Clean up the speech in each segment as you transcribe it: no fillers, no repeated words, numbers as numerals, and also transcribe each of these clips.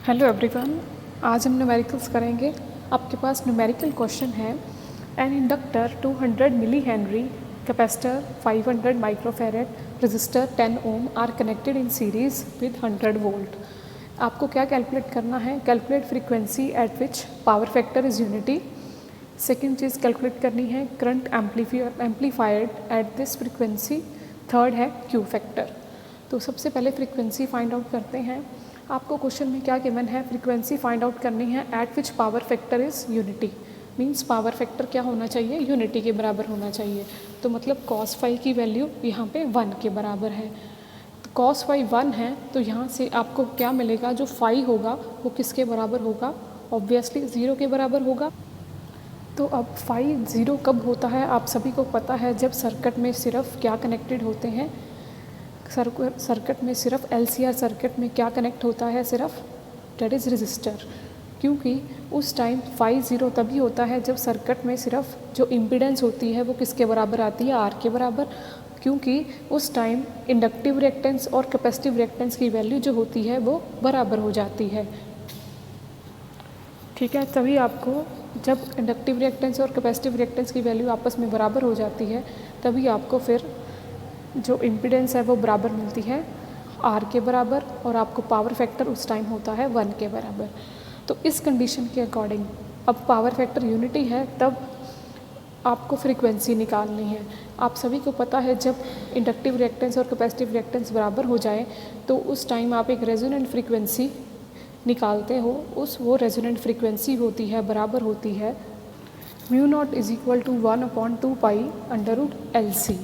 Hello everyone, आज हम numericals करेंगे। आपके पास न्यूमेरिकल क्वेश्चन है। An inductor 200 milli henry, capacitor 500 microfarad, resistor 10 ohm are connected in series with 100 volt. आपको क्या कैलकुलेट करना है? Calculate frequency at which power factor is unity. Second चीज़ कैलकुलेट करनी है current amplified at this frequency. Third है Q factor. तो सबसे पहले फ्रीक्वेंसी फाइंड आउट करते हैं। आपको क्वेश्चन में क्या गिवन है? फ्रीक्वेंसी फाइंड आउट करनी है eight which power factor is unity. Means power factor क्या होना चाहिए? यूनिटी के बराबर होना चाहिए। तो मतलब cos फाई की वैल्यू यहाँ पे 1 के बराबर है। तो cos फाई 1 है, तो यहाँ से आपको क्या मिलेगा? जो फाई होगा वो किसके बराबर होगा? ऑब्वियसली 0 के बराबर होगा। तो अब फाई 0 कब होता है? आप सभी को पता है, जब सर्किट में सिर्फ क्या कनेक्टेड होते हैं? सर्किट में सिर्फ LCR सर्किट में क्या कनेक्ट होता है? सिर्फ डेट इज़ रजिस्टर। क्योंकि उस टाइम फाई 0 तभी होता है जब सर्किट में सिर्फ जो इम्पीडेंस होती है वो किसके बराबर आती है? R के बराबर। क्योंकि उस टाइम इंडक्टिव रिएक्टेंस और कैपेसिटिव रिएक्टेंस की वैल्यू जो होती है वो बराबर हो जाती है। ठीक है, तभी आपको जब इंडक्टिव रिएक्टेंस और कैपेसिटिव रिएक्टेंस की वैल्यू आपस में बराबर हो जाती है, तभी आपको फिर जो इम्पीडेंस है वो बराबर मिलती है R के बराबर, और आपको पावर फैक्टर उस टाइम होता है 1 के बराबर। तो इस कंडीशन के अकॉर्डिंग अब पावर फैक्टर यूनिटी है, तब आपको फ्रीक्वेंसी निकालनी है। आप सभी को पता है, जब इंडक्टिव रिएक्टेंस और कैपेसिटिव रिएक्टेंस बराबर हो जाए तो उस टाइम आप एक रेजोनेंट फ्रीक्वेंसी निकालते हो। वो रेजोनेंट फ्रीक्वेंसी होती है, बराबर होती है μ0 is equal to 1/2 pi under root LC।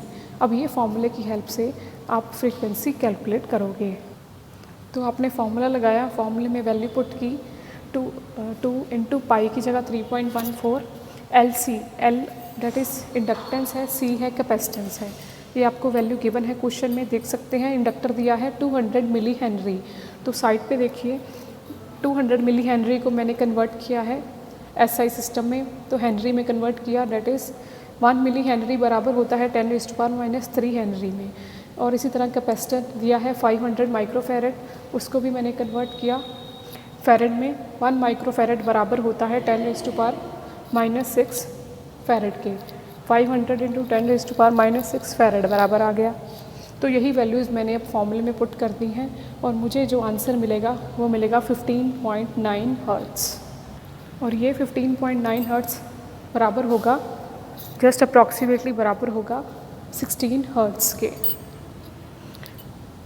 अब ये फॉर्मूले की हेल्प से आप फ्रीक्वेंसी कैलकुलेट करोगे। तो आपने फार्मूला लगाया, फार्मूले में वैल्यू पुट की, 2 इंटू पाई की जगह 3.14, LC, L that is inductance है, C है कैपेसिटेंस है। ये आपको वैल्यू गिवन है क्वेश्चन में, देख सकते हैं। इंडक्टर दिया है 200 मिली हेनरी। तो साइड पे देखिए, 200 मिली हेनरी को मैंने कन्वर्ट किया है SI सिस्टम में, तो हेनरी में कन्वर्ट किया, डेट इज़ 1 मिली हेनरी बराबर होता है 10⁻³ हेनरी में। और इसी तरह कैपेसिटर दिया है 500 माइक्रोफेरेड, उसको भी मैंने कन्वर्ट किया फेरेड में। 1 माइक्रोफेरेड बराबर होता है 10⁻⁻6 फेरेड के। 500 इंटू 10⁻⁻6 फेरेड बराबर आ गया। तो यही वैल्यूज़ मैंने अब फॉर्मूले में पुट कर दी हैं, और मुझे जो आंसर मिलेगा वो मिलेगा 15.9 हर्ट्ज़। और ये 15.9 हर्ट्ज़ बराबर होगा, जस्ट अप्रॉक्सीमेटली बराबर होगा 16 हर्ट्ज़ के।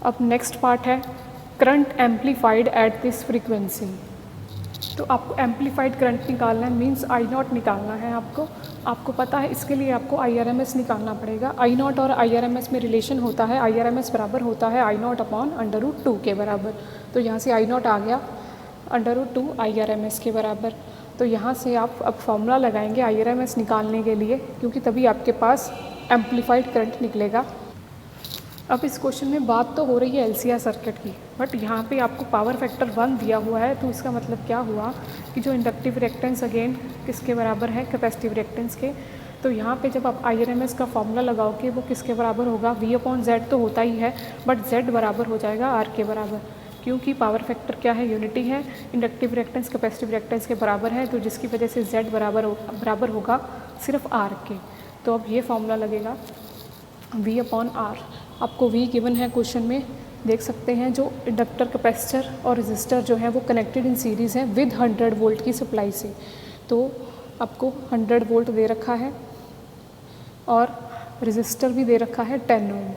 अब नेक्स्ट पार्ट है current amplified at this frequency. तो आपको एम्पलीफाइड करंट निकालना है, मीन्स I0 निकालना है आपको पता है। इसके लिए आपको IRMS निकालना पड़ेगा। I0 और IRMS में रिलेशन होता है, IRMS बराबर होता है I0/√2 के बराबर। तो यहाँ से I0 आ गया √2 IRMS के बराबर। तो यहाँ से आप अब फॉर्मूला लगाएंगे IRMS निकालने के लिए, क्योंकि तभी आपके पास एम्पलीफाइड करंट निकलेगा। अब इस क्वेश्चन में बात तो हो रही है LCR सर्किट की, बट यहाँ पे आपको पावर फैक्टर 1 दिया हुआ है। तो इसका मतलब क्या हुआ कि जो इंडक्टिव रिएक्टेंस अगेन किसके बराबर है? कैपेसिटिव रिएक्टेंस के। तो यहाँ पे जब आप IRMS का फॉर्मूला लगाओगे वो किसके बराबर होगा? V/Z तो होता ही है, बट Z बराबर हो जाएगा R के बराबर, क्योंकि पावर फैक्टर क्या है? यूनिटी है। इंडक्टिव रिएक्टेंस कैपेसिटिव रिएक्टेंस के बराबर है, तो जिसकी वजह से Z बराबर होगा सिर्फ R के। तो अब ये फॉर्मूला लगेगा V/R। आपको V गिवन है क्वेश्चन में, देख सकते हैं। जो इंडक्टर कैपेसिटर और रेजिस्टर जो है वो कनेक्टेड इन सीरीज़ है विद 100 वोल्ट की सप्लाई से। तो आपको 100 वोल्ट दे रखा है और रेजिस्टर भी दे रखा है 10 ओम।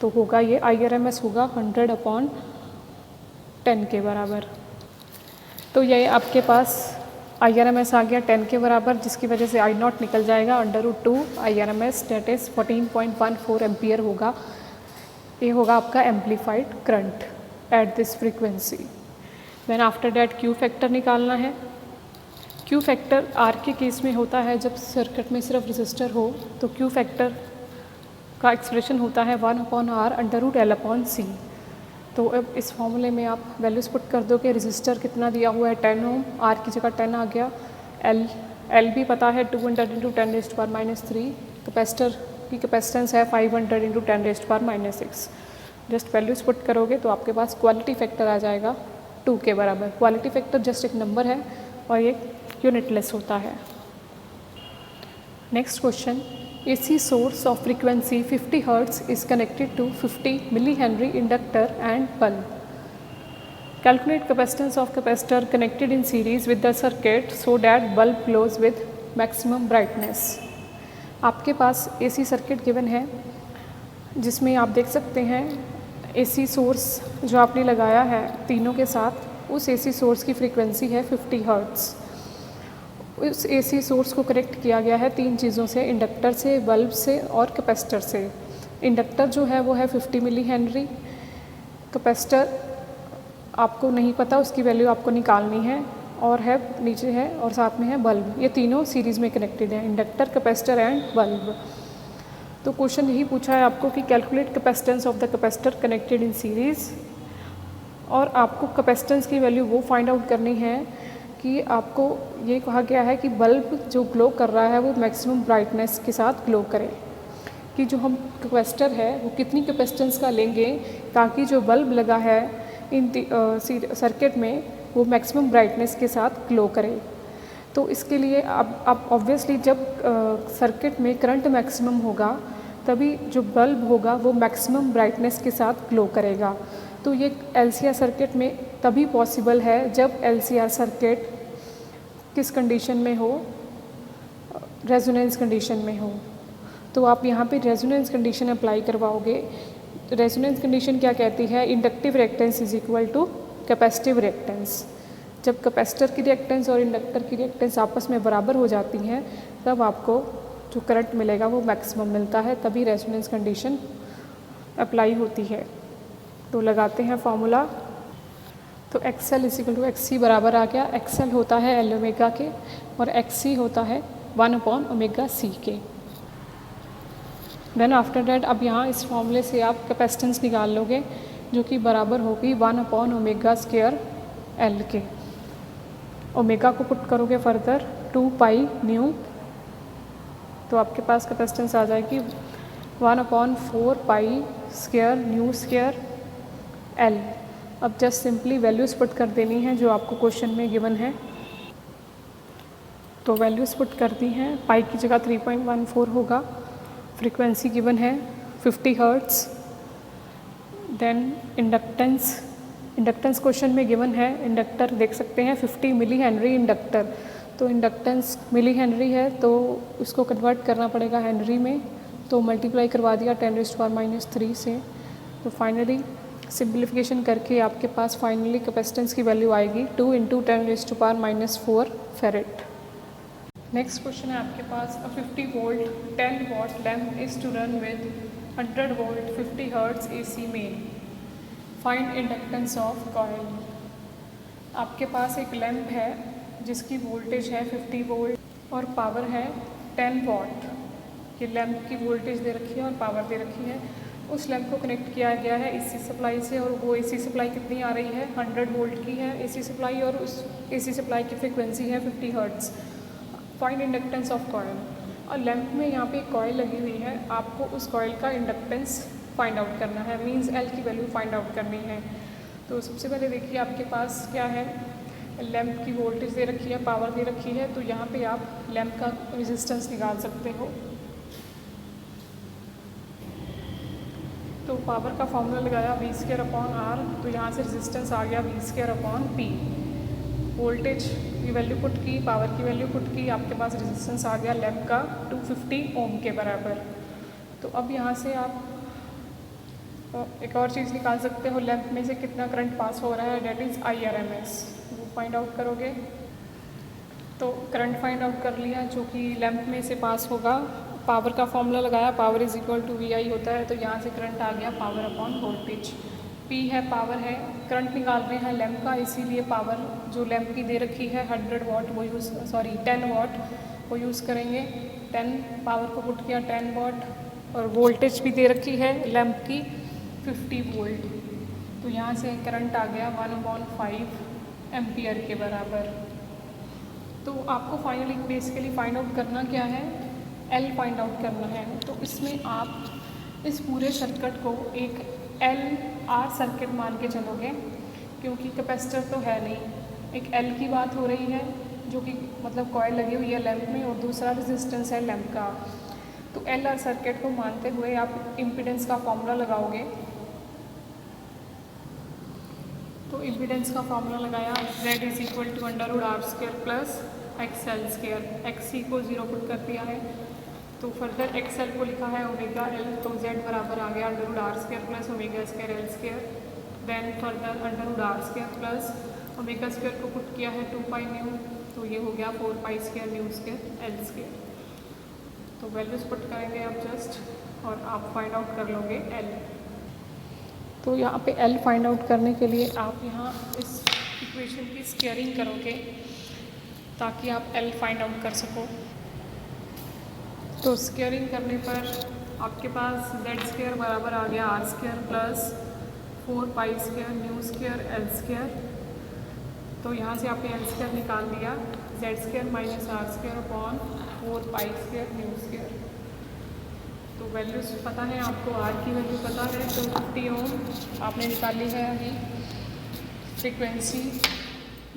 तो होगा ये IRMS होगा 100/10 के बराबर। तो ये आपके पास IRMS आ गया 10 के बराबर, जिसकी वजह से I0 निकल जाएगा √2 IRMS, डेट इज़ 14.14 एम्पियर होगा। ये होगा आपका amplified current at this frequency. Then after that Q factor निकालना है। क्यू फैक्टर R के केस में होता है जब सर्किट में सिर्फ रेजिस्टर हो, तो क्यू फैक्टर का एक्सप्रेशन होता है 1/R √L/C। तो अब इस फॉर्मूले में आप वैल्यूज़ पुट कर दो कि रेजिस्टर कितना दिया हुआ है 10 ओम, R की जगह 10 आ गया। L भी पता है 200 इंटू 10⁻⁻3। कैपेसिटर की कैपेसिटेंस है 500 इंटू 10⁻⁻6। जस्ट वैल्यूज़ पुट करोगे तो आपके पास क्वालिटी फैक्टर आ जाएगा 2 के बराबर। क्वालिटी फैक्टर जस्ट एक नंबर है और ये यूनिटलेस होता है। Next question, AC source of frequency 50 Hz is connected to 50 millihenry inductor and bulb. Calculate capacitance of capacitor connected in series with the circuit so that bulb glows with maximum brightness. आपके पास AC circuit given है जिसमें आप देख सकते हैं AC source जो आपने लगाया है तीनों के साथ, उस AC सोर्स की फ्रीक्वेंसी है 50 हर्ट्ज़। उस AC सोर्स को कनेक्ट किया गया है 3 चीज़ों से, इंडक्टर से, बल्ब से और कैपेसिटर से। इंडक्टर जो है वो है 50 मिली हेनरी, कैपेसिटर आपको नहीं पता, उसकी वैल्यू आपको निकालनी है, और है नीचे है और साथ में है बल्ब। ये तीनों सीरीज़ में कनेक्टेड हैं, इंडक्टर, कैपेसिटर एंड बल्ब। तो क्वेश्चन यही पूछा है आपको कि calculate capacitance of the capacitor connected in series, और आपको कैपेसिटेंस की वैल्यू वो फाइंड आउट करनी है कि आपको ये कहा गया है कि बल्ब जो ग्लो कर रहा है वो मैक्सिमम ब्राइटनेस के साथ ग्लो करे, कि जो हम कैपेसिटर है वो कितनी कैपेसिटेंस का लेंगे ताकि जो बल्ब लगा है इन सर्किट में वो मैक्सिमम ब्राइटनेस के साथ ग्लो करे। तो इसके लिए आप ऑब्वियसली जब सर्किट में करंट मैक्सिमम होगा तभी जो बल्ब होगा वो मैक्सिमम ब्राइटनेस के साथ ग्लो करेगा। तो ये LCR सर्किट में तभी पॉसिबल है जब LCR सर्किट किस कंडीशन में हो, रेजोनेंस कंडीशन में हो। तो आप यहाँ पे रेजोनेंस कंडीशन अप्लाई करवाओगे। रेजोनेंस कंडीशन क्या कहती है, inductive reactance is equal to capacitive reactance. जब कैपेसिटर की रिएक्टेंस और इंडक्टर की रिएक्टेंस आपस में बराबर हो जाती हैं तब आपको जो करंट मिलेगा वो मैक्सिमम मिलता है, तभी रेजोनेंस कंडीशन अप्लाई होती है। तो लगाते हैं फॉर्मूला। तो XL is equal to XC बराबर आ गया, XL होता है L ओमेगा के और XC होता है 1/ओमेगा C के। देन आफ्टर डैट अब यहाँ इस फॉर्मूले से आप कैपेसिटेंस निकाल लोगे जो कि बराबर होगी 1/ओमेगा² L के। ओमेगा को पुट करोगे फर्दर 2 पाई न्यू, तो आपके पास कैपेसिटेंस आ जाएगी 1/4 pi square new square L। अब जस्ट सिंपली वैल्यूज़ पुट कर देनी है जो आपको क्वेश्चन में गिवन है। तो वैल्यूज़ पुट कर दी हैं, पाई की जगह 3.14 होगा, फ्रीक्वेंसी गिवन है 50 हर्ट्ज़। देन इंडक्टेंस क्वेश्चन में गिवन है, इंडक्टर देख सकते हैं 50 मिली हेनरी इंडक्टर। तो इंडक्टेंस मिली हेनरी है तो उसको कन्वर्ट करना पड़ेगा हेनरी में, तो मल्टीप्लाई करवा दिया 10⁻³ से। तो फाइनली सिंप्लीफिकेशन करके आपके पास फाइनली कैपेसिटेंस की वैल्यू आएगी 2 × 10⁻⁴ फैरेड। नेक्स्ट क्वेश्चन है आपके पास, 50 volt 10 watt lamp is to run with 100 volt 50 hertz AC main, find inductance of coil. आपके पास एक लैम्प है जिसकी वोल्टेज है 50 वोल्ट और पावर है 10 वाट। ये लैम्प की वोल्टेज दे रखी है और पावर दे रखी है। उस लैम्प को कनेक्ट किया गया है AC सप्लाई से, और वो AC सप्लाई कितनी आ रही है, 100 वोल्ट की है AC सप्लाई, और उस AC सप्लाई की फ्रिक्वेंसी है 50 hertz. Find inductance of coil. और लैम्प में यहाँ पे एक कॉइल लगी हुई है, आपको उस कॉइल का इंडक्टेंस फाइंड आउट करना है, मींस L की वैल्यू फाइंड आउट करनी है। तो सबसे पहले देखिए आपके पास क्या है, लैम्प की वोल्टेज दे रखी है, पावर दे रखी है, तो यहाँ पे आप लैम्प का रेजिस्टेंस निकाल सकते हो। तो पावर का फॉर्मूला लगाया V²/R, तो यहाँ से रेजिस्टेंस आ गया V²/P। वोल्टेज की वैल्यू पुट की, पावर की वैल्यू पुट की, आपके पास रेजिस्टेंस आ गया लैम्प का 250 ओम के बराबर। तो अब यहाँ से आप एक और चीज़ निकाल सकते हो, लैम्प में से कितना करंट पास हो रहा है, डेट इज़ IRMS, वो फाइंड आउट करोगे। तो करंट फाइंड आउट कर लिया जो कि लैम्प में से पास होगा। पावर का फॉर्मूला लगाया, power is equal to VI होता है, तो यहाँ से करंट आ गया पावर/वोल्टेज। P है पावर है, करंट निकाल रहे हैं लैम्प का, इसीलिए पावर जो लैम्प की दे रखी है 100 वाट वो 10 वाट वो यूज़ करेंगे। 10 पावर को पुट किया 10 वाट, और वोल्टेज भी दे रखी है लैम्प की 50 वोल्ट, तो यहाँ से करंट आ गया 1/5 एम्पियर के बराबर। तो आपको फाइनली बेसिकली फाइंड आउट करना क्या है, L फाइंड आउट करना है। तो इसमें आप इस पूरे सर्किट को एक LR सर्किट मान के चलोगे, क्योंकि कैपेसिटर तो है नहीं। एक एल की बात हो रही है जो कि मतलब कॉइल लगी हुई है लैंप में, और दूसरा रेजिस्टेंस है लैंप का। तो एल आर सर्किट को मानते हुए आप इम्पीडेंस का फॉर्मूला लगाओगे। तो इम्पीडेंस का फॉर्मूला लगाया, Z is equal to under root R square plus X L square. X C को 0 पुट कर दिया है, तो फर्दर एक्स एल को लिखा है ओमेगा एल, तो Z बराबर आ गया under root R square plus omega square L square. Then further under root R square plus omega square को पुट किया है 2 पाई न्यू, तो ये हो गया 4 pi square nu square L square. तो वैल्यूज पुट करेंगे आप जस्ट, और आप फाइंड आउट कर लोगे एल। तो यहाँ पे एल फाइंड आउट करने के लिए आप यहाँ इस इक्वेशन की स्क्वेयरिंग करोगे ताकि आप एल फाइंड आउट कर सको। तो स्क्वेयरिंग करने पर आपके पास जेड स्क्वेयर बराबर आ गया R square plus 4 pi square nu square L square. तो यहाँ से आपने एल स्क्वेयर निकाल दिया, Z square minus R square upon 4 pi square nu square. तो वैल्यूज पता है आपको, आर की वैल्यू पता है, तो 50 ओम आपने निकाली है अभी। फ्रीक्वेंसी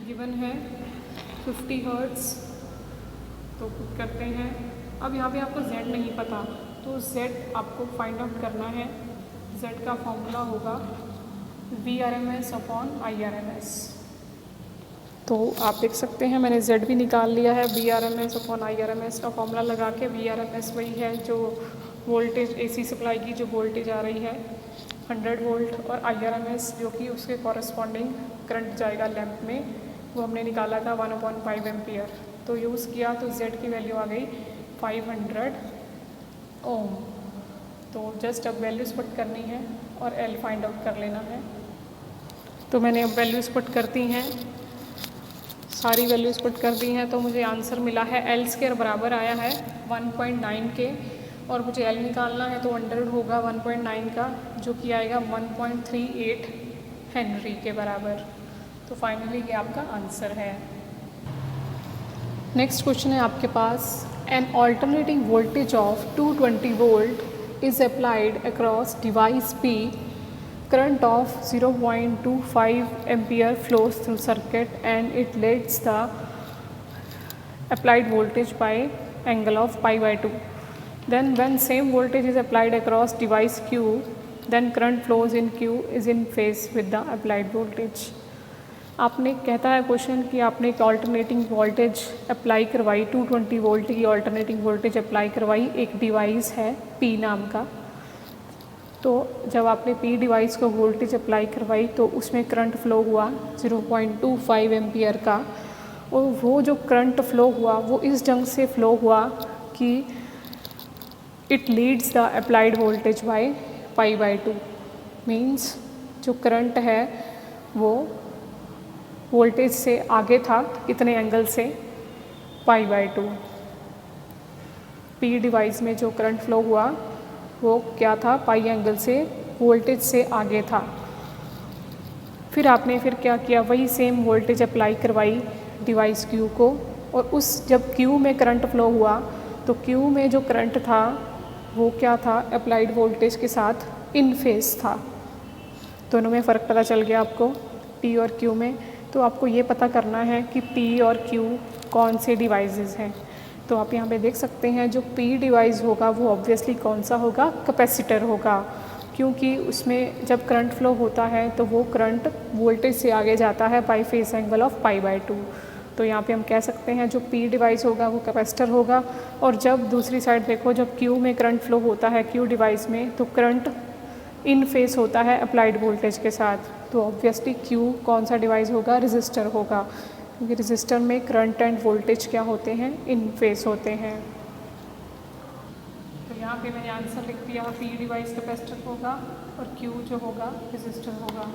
गिवन है 50 हर्ट्ज़, तो पुट करते हैं। अब यहाँ पे आपको Z नहीं पता, तो Z आपको फाइंड आउट करना है। Z का फॉर्मूला होगा VRMS अपॉन IRMS। तो आप देख सकते हैं मैंने Z भी निकाल लिया है। VRMS अपॉन IRMS का फॉर्मूला लगा के, VRMS वही है जो वोल्टेज AC सप्लाई की जो वोल्टेज आ रही है 100 वोल्ट, और IRMS जो कि उसके कॉरस्पॉन्डिंग करंट जाएगा लैंप में, वो हमने निकाला था 1/5 एम्पियर। तो यूज़ किया तो Z की वैल्यू आ गई 500 ओम। तो जस्ट अब वैल्यूज़ पुट करनी है और L फाइंड आउट कर लेना है। तो मैंने अब वैल्यूज़ पुट करती हैं, सारी वैल्यूज़ पुट कर दी हैं, तो मुझे आंसर मिला है एल स्क्वायर बराबर आया है 1.9 के, और मुझे एल निकालना है तो अंडर रूट होगा 1.9 का, जो कि आएगा 1.38 हेनरी के बराबर। तो फाइनली ये आपका आंसर है। नेक्स्ट क्वेश्चन है आपके पास, an alternating voltage of 220 volt is applied across device P, current of 0.25 ampere flows through circuit and it leads the applied voltage by angle of pi by 2. Then when same voltage is applied across device Q, then current flows in Q is in phase with the applied voltage. आपने कहता है question कि आपने एक alternating voltage apply करवाई, 220 volt की alternating voltage apply करवाई एक डिवाइस है P नाम का। तो जब आपने P डिवाइस को वोल्टेज अप्लाई करवाई तो उसमें करंट फ्लो हुआ 0.25 एम्पियर का, और वो जो करंट फ्लो हुआ वो इस ढंग से फ्लो हुआ कि it leads the applied voltage by pi by 2। Means जो करंट है वो वोल्टेज से आगे था, कितने एंगल से, पाई बाय 2। P डिवाइस में जो करंट फ्लो हुआ वो क्या था, पाई एंगल से वोल्टेज से आगे था। फिर आपने क्या किया, वही सेम वोल्टेज अप्लाई करवाई डिवाइस Q को, और उस जब Q में करंट फ्लो हुआ तो Q में जो करंट था वो क्या था, अप्लाइड वोल्टेज के साथ इन फेस था। दोनों में फ़र्क पता चल गया आपको, P और Q में। तो आपको ये पता करना है कि P और Q कौन से डिवाइसेस हैं। तो आप यहाँ पे देख सकते हैं जो P डिवाइस होगा वो ऑब्वियसली कौन सा होगा, कैपेसिटर होगा, क्योंकि उसमें जब करंट फ्लो होता है तो वो करंट वोल्टेज से आगे जाता है by face angle of pi by 2। तो यहाँ पे हम कह सकते हैं जो P डिवाइस होगा वो कैपेसिटर होगा। और जब दूसरी साइड देखो, जब Q में करंट फ्लो होता है Q डिवाइस में, तो करंट इन फेस होता है अप्लाइड वोल्टेज के साथ। तो ऑब्वियसली Q कौन सा डिवाइस होगा, रजिस्टर होगा, क्योंकि रजिस्टर में करंट एंड वोल्टेज क्या होते हैं, इन फेस होते हैं। तो यहाँ पे मैंने आंसर लिख दिया, P डिवाइस कैपेसिटर होगा और Q जो होगा रजिस्टर होगा।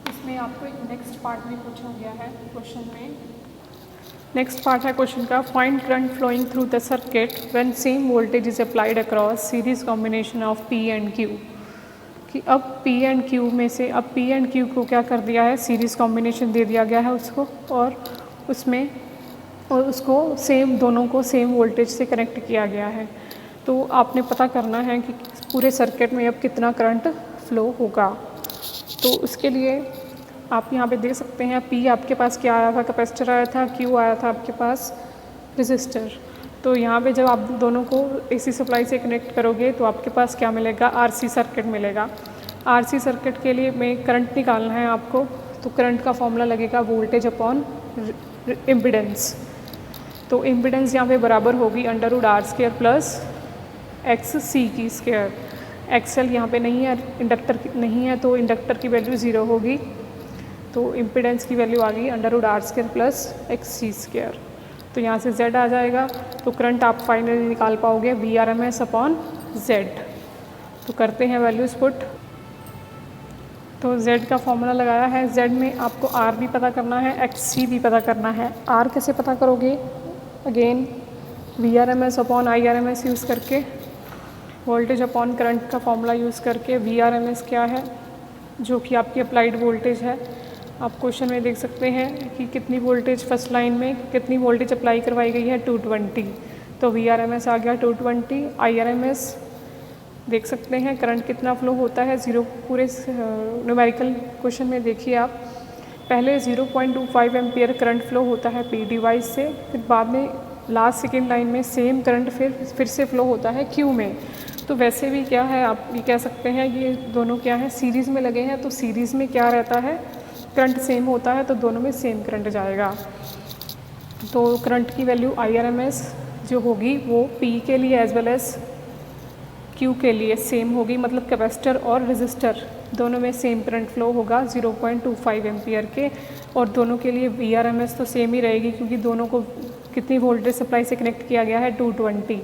इसमें आपको एक नेक्स्ट पार्ट भी पूछा गया है क्वेश्चन में। नेक्स्ट पार्ट है क्वेश्चन का, find current flowing through the circuit when same voltage is applied across series combination of P and Q। कि अब P एंड Q में से, अब P एंड Q को क्या कर दिया है, सीरीज़ कॉम्बिनेशन दे दिया गया है उसको, और उसमें और उसको सेम, दोनों को सेम वोल्टेज से कनेक्ट किया गया है। तो आपने पता करना है कि पूरे सर्किट में अब कितना करंट फ्लो होगा। तो उसके लिए आप यहाँ पे देख सकते हैं P आपके पास क्या आया था, कैपेसिटर आया था, Q आया था आपके पास रेजिस्टर। तो यहाँ पे जब आप दोनों को AC सप्लाई से कनेक्ट करोगे तो आपके पास क्या मिलेगा, RC सर्किट मिलेगा। RC सर्किट के लिए में करंट निकालना है आपको, तो करंट का फॉर्मूला लगेगा वोल्टेज अपॉन इम्पिडेंस। तो इम्पिडेंस यहाँ पे बराबर होगी √R² प्लस XC की स्क्वायर। XL यहाँ पे नहीं है, इंडक्टर नहीं है, तो इंडक्टर की वैल्यू 0 होगी। तो इम्पिडेंस की वैल्यू आ गई √R² प्लस XC²। तो यहाँ से Z आ जाएगा, तो करंट आप फाइनली निकाल पाओगे VRMS अपॉन Z। तो करते हैं वैल्यूज़ पुट। तो Z का फॉर्मूला लगाया है, Z में आपको R भी पता करना है, XC भी पता करना है। R कैसे पता करोगे, again VRMS upon IRMS use करके, वोल्टेज अपॉन करंट का फॉर्मूला यूज़ करके। VRMS क्या है, जो कि आपकी अप्लाइड वोल्टेज है। आप क्वेश्चन में देख सकते हैं कि कितनी वोल्टेज फर्स्ट लाइन में कितनी वोल्टेज अप्लाई करवाई गई है, 220। तो VRMS आ गया 220। IRMS देख सकते हैं करंट कितना फ्लो होता है, 0 पूरे न्यूमेरिकल क्वेश्चन में देखिए आप, पहले 0.25 एम्पियर करंट फ्लो होता है P डिवाइस से, फिर बाद में लास्ट सेकेंड लाइन में सेम करंट फिर से फ्लो होता है Q में। तो वैसे भी क्या है, आप ये कह सकते हैं ये दोनों क्या है, सीरीज़ में लगे हैं। तो सीरीज़ में क्या रहता है, करंट सेम होता है, तो दोनों में सेम करंट जाएगा। तो करंट की वैल्यू IRMS जो होगी वो P के लिए एज वेल एज Q के लिए सेम होगी, मतलब कैपेसिटर और रेजिस्टर दोनों में सेम करंट फ्लो होगा 0.25 एम्पियर के। और दोनों के लिए VRMS तो सेम ही रहेगी, क्योंकि दोनों को कितनी वोल्टेज सप्लाई से कनेक्ट किया गया है, 220।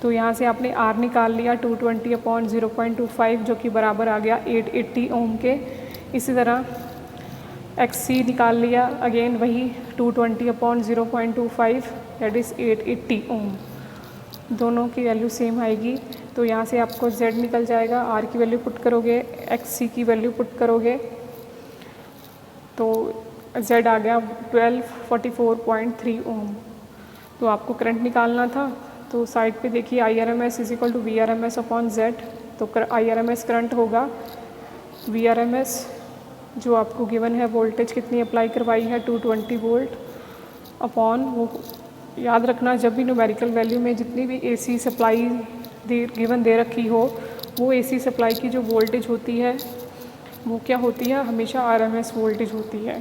तो यहाँ से आपने R निकाल लिया 220 अपॉन 0.25, जो कि बराबर आ गया 880 ओम के। इसी तरह XC निकाल लिया, अगेन वही 220 अपॉन 0.25 दैट इज़ 880 ओम। दोनों की वैल्यू सेम आएगी। तो यहाँ से आपको Z निकल जाएगा, R की वैल्यू पुट करोगे, XC की वैल्यू पुट करोगे तो Z आ गया 1244.3 ओम। तो आपको करंट निकालना था, तो साइड पे देखिए IRMS is equal to VRMS upon Z। तो IRMS करंट होगा VRMS जो आपको गिवन है, वोल्टेज कितनी अप्लाई करवाई है 220 वोल्ट अपॉन वो। याद रखना जब भी न्यूमेरिकल वैल्यू में जितनी भी AC सप्लाई गिवन दे रखी हो, वो AC सप्लाई की जो वोल्टेज होती है वो क्या होती है, हमेशा RMS वोल्टेज होती है।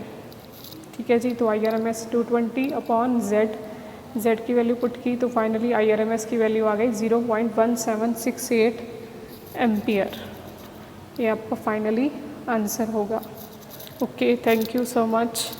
ठीक है जी। तो IRMS 220 अपॉन Z की वैल्यू पुट की, तो फाइनली IRMS की वैल्यू आ गई 0.1768 एम्पियर। ये आपका फाइनली आंसर होगा। Okay, thank you so much.